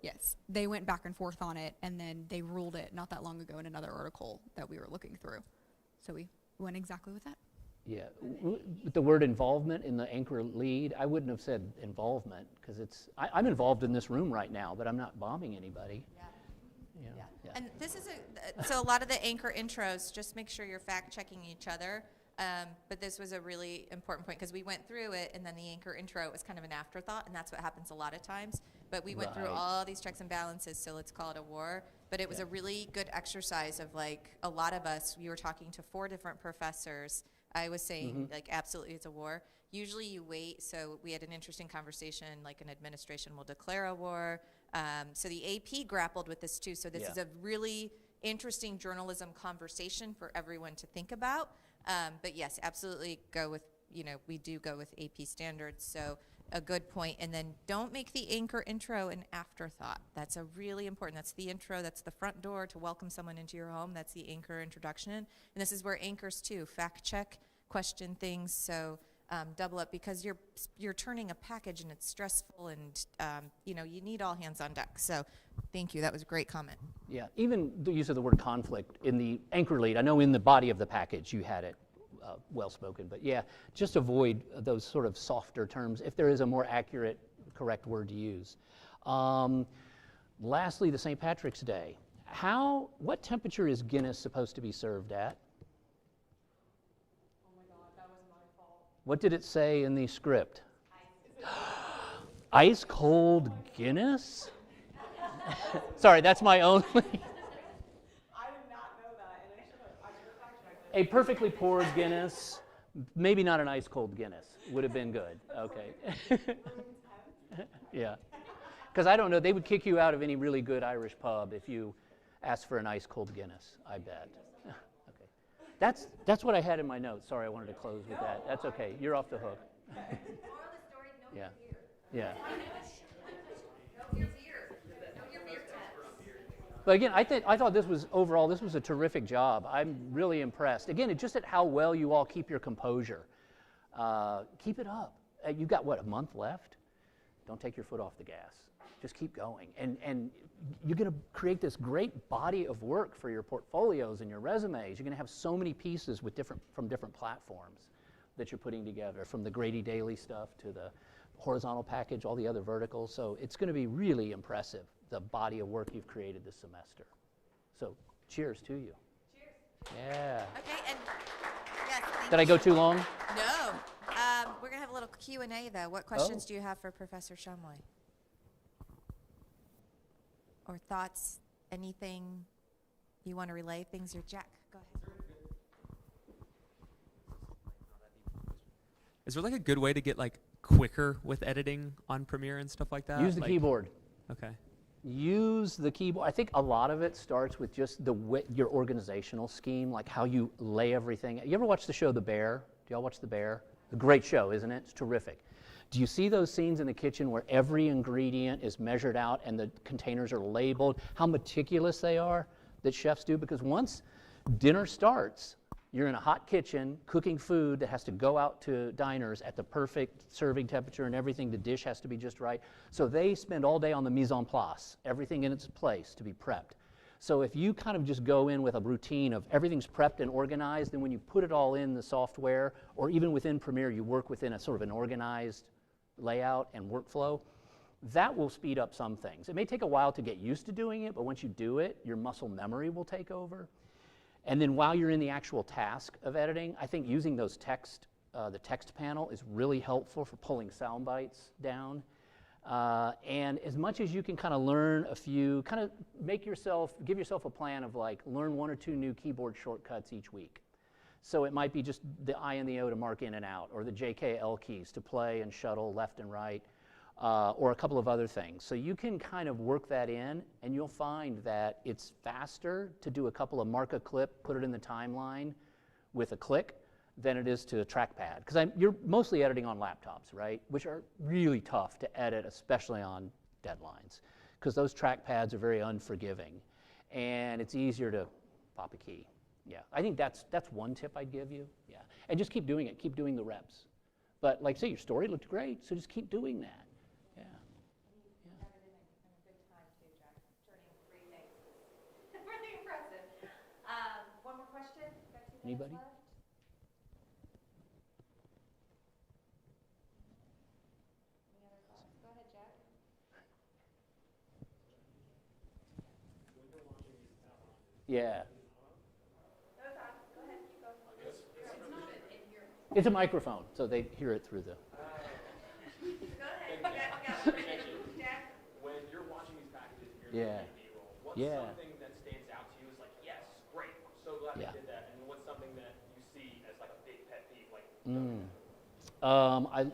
yes, they went back and forth on it, and then they ruled it not that long ago in another article that we were looking through. So we went exactly with that. Yeah, with the word involvement in the anchor lead, I wouldn't have said involvement, because I'm involved in this room right now, but I'm not bombing anybody. Yeah. And this is so a lot of the anchor intros, just make sure you're fact checking each other. But this was a really important point because we went through it, and then the anchor intro was kind of an afterthought, and that's what happens a lot of times. But we went through all these checks and balances, so let's call it a war. But it was a really good exercise of a lot of us, we were talking to 4 different professors. I was saying absolutely it's a war. Usually you wait, so we had an interesting conversation, like an administration will declare a war. So the AP grappled with this too, so this is a really interesting journalism conversation for everyone to think about. But yes, absolutely go with, we do go with AP standards, so a good point. And then don't make the anchor intro an afterthought. That's a really important, that's the intro, that's the front door to welcome someone into your home. That's the anchor introduction. And this is where anchors too, fact check, question things, so double up because you're turning a package and it's stressful and, you need all hands on deck. So thank you, that was a great comment. Yeah, even the use of the word conflict in the anchor lead, I know in the body of the package you had it well spoken, but yeah, just avoid those sort of softer terms if there is a more accurate, correct word to use. Lastly, the St. Patrick's Day. What temperature is Guinness supposed to be served at? Oh my God, that was my fault. What did it say in the script? Ice cold Guinness? Sorry, that's my only. I did not know that, and I should have fact checked it. A perfectly poured Guinness, maybe not an ice cold Guinness, would have been good. Okay. Yeah. Because I don't know, they would kick you out of any really good Irish pub if you asked for an ice cold Guinness, I bet. Okay. That's what I had in my notes. Sorry, I wanted to close with that. That's okay. You're off the hook. Yeah. Yeah. But again, I thought this was overall, this was a terrific job. I'm really impressed. Again, it's just at how well you all keep your composure. Keep it up. You've got, what, a month left? Don't take your foot off the gas. Just keep going. And you're going to create this great body of work for your portfolios and your resumes. You're going to have so many pieces with from different platforms that you're putting together, from the Grady Daily stuff to the horizontal package, all the other verticals. So it's going to be really impressive, the body of work you've created this semester. So cheers to you. Cheers. Yeah. Okay, and yes. Did I go too long? No. We're going to have a little Q&A, though. What questions do you have for Professor Shumway? Or thoughts, anything you want to relay? Things are Jack. Go ahead. Is there like a good way to get like quicker with editing on Premiere and stuff like that? Use the keyboard. Okay. Use the keyboard. I think a lot of it starts with just your organizational scheme, like how you lay everything. You ever watch the show The Bear? Do y'all watch The Bear? A great show, isn't it? It's terrific. Do you see those scenes in the kitchen where every ingredient is measured out and the containers are labeled? How meticulous they are that chefs do? Because once dinner starts, you're in a hot kitchen cooking food that has to go out to diners at the perfect serving temperature and everything. The dish has to be just right. So they spend all day on the mise en place, everything in its place to be prepped. So if you kind of just go in with a routine of everything's prepped and organized, then when you put it all in the software, or even within Premiere, you work within a sort of an organized layout and workflow, that will speed up some things. It may take a while to get used to doing it, but once you do it, your muscle memory will take over. And then while you're in the actual task of editing, I think using those the text panel is really helpful for pulling sound bites down. And as much as you can kind of learn a few, kind of give yourself a plan of like, learn 1 or 2 new keyboard shortcuts each week. So it might be just the I and the O to mark in and out, or the JKL keys to play and shuttle left and right, or a couple of other things. So you can kind of work that in, and you'll find that it's faster to do a couple of mark a clip, put it in the timeline with a click, than it is to a trackpad. Because you're mostly editing on laptops, right? Which are really tough to edit, especially on deadlines, because those trackpads are very unforgiving, and it's easier to pop a key. Yeah, I think that's one tip I'd give you. Yeah, and just keep doing it. Keep doing the reps. But like, say your story looked great, so just keep doing that. Yeah. Really impressive. One more question. Got 2 minutes Anybody? left. Any other thoughts? Go ahead, Jack. Yeah. No, it's on. Go ahead. Keep going. It's not in here. It's a microphone, so they hear it through the. Go ahead. Jack. When you're watching these packages and Yeah. you're looking at B-roll, what's something that stands out to you as like, yes, great, I'm so glad Yeah. they did that, and what's something that you see as like a big pet peeve, like?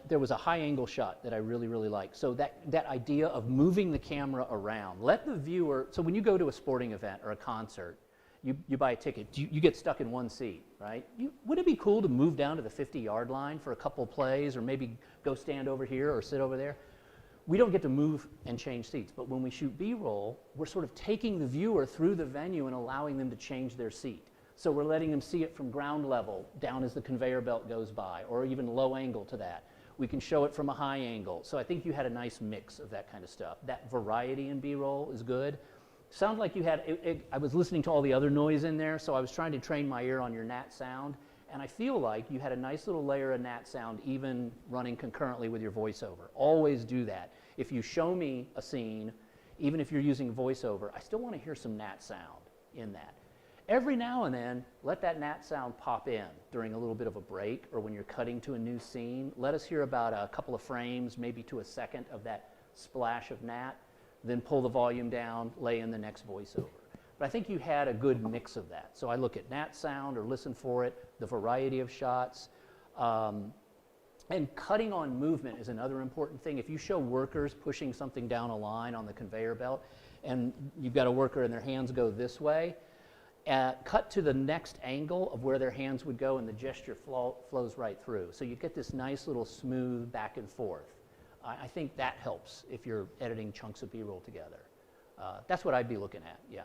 There was a high angle shot that I really, really liked. So that idea of moving the camera around, let the viewer, so when you go to a sporting event or a concert, you buy a ticket, you get stuck in one seat, right? Wouldn't it be cool to move down to the 50-yard line for a couple plays, or maybe go stand over here or sit over there? We don't get to move and change seats, but when we shoot B-roll, we're sort of taking the viewer through the venue and allowing them to change their seat. So we're letting them see it from ground level down as the conveyor belt goes by, or even low angle to that. We can show it from a high angle. So I think you had a nice mix of that kind of stuff. That variety in B-roll is good. Sounds like you had, I was listening to all the other noise in there, so I was trying to train my ear on your nat sound, and I feel like you had a nice little layer of nat sound even running concurrently with your voiceover. Always do that. If you show me a scene, even if you're using voiceover, I still want to hear some nat sound in that. Every now and then, let that nat sound pop in during a little bit of a break, or when you're cutting to a new scene. Let us hear about a couple of frames, maybe to a second of that splash of nat, then pull the volume down, lay in the next voiceover. But I think you had a good mix of that. So I look at nat sound or listen for it, the variety of shots. And cutting on movement is another important thing. If you show workers pushing something down a line on the conveyor belt, and you've got a worker and their hands go this way, cut to the next angle of where their hands would go, and the gesture flows right through. So you get this nice little smooth back and forth. I think that helps if you're editing chunks of B-roll together. That's what I'd be looking at, yeah.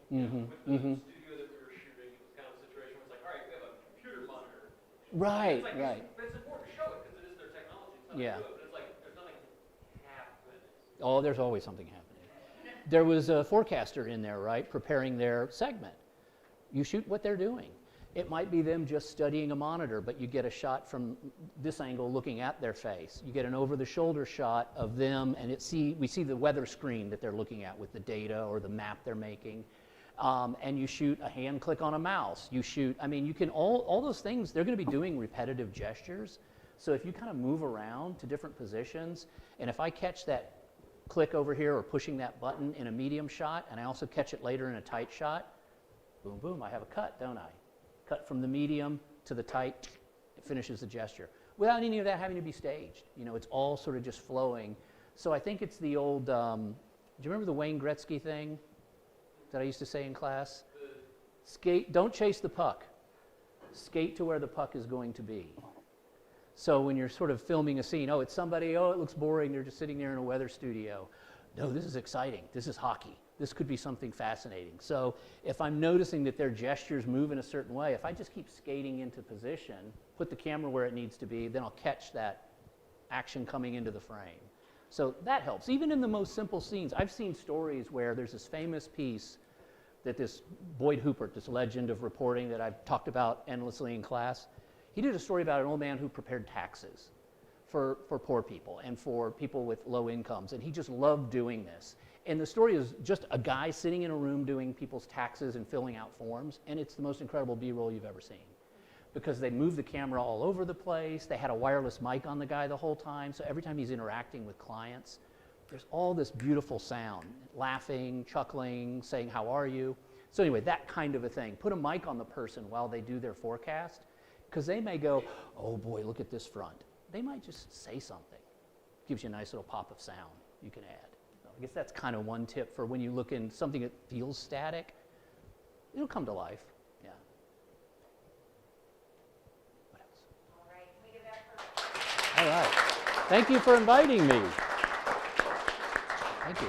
With the studio that we were shooting, it was kind of a situation where it's like, all right, we have a computer monitor. Right, It's like, right. But it's important to show it because it is their technology. It's not Yeah. to do it, but it's like there's nothing half good. Oh, there's always something happening. There was a forecaster in there, right, preparing their segment. You shoot what they're doing. It might be them just studying a monitor, but you get a shot from this angle looking at their face. You get an over-the-shoulder shot of them, and we see the weather screen that they're looking at with the data or the map they're making. And you shoot a hand click on a mouse. You shoot, I mean, you can, all those things, they're going to be doing repetitive gestures. So if you kind of move around to different positions, and if I catch that click over here or pushing that button in a medium shot, and I also catch it later in a tight shot, boom, boom, I have a cut, don't I? Cut from the medium to the tight, it finishes the gesture. Without any of that having to be staged. You know, it's all sort of just flowing. So I think it's the old, do you remember the Wayne Gretzky thing that I used to say in class? Skate, don't chase the puck. Skate to where the puck is going to be. So when you're sort of filming a scene, oh, it's somebody, oh, it looks boring, they're just sitting there in a weather studio. No, this is exciting. This is hockey. This could be something fascinating. So if I'm noticing that their gestures move in a certain way, if I just keep skating into position, put the camera where it needs to be, then I'll catch that action coming into the frame. So that helps. Even in the most simple scenes, I've seen stories where there's this famous piece that this Boyd Hooper, this legend of reporting that I've talked about endlessly in class, he did a story about an old man who prepared taxes for poor people and for people with low incomes, and he just loved doing this. And the story is just a guy sitting in a room doing people's taxes and filling out forms, and it's the most incredible B-roll you've ever seen. Because they moved the camera all over the place, they had a wireless mic on the guy the whole time, so every time he's interacting with clients, there's all this beautiful sound, laughing, chuckling, saying, how are you? So anyway, that kind of a thing. Put a mic on the person while they do their forecast, because they may go, oh boy, look at this front. They might just say something. Gives you a nice little pop of sound you can add. So I guess that's kind of one tip for when you look in something that feels static, it'll come to life. Yeah. What else? All right, can we give that for... All right. Thank you for inviting me. Thank you.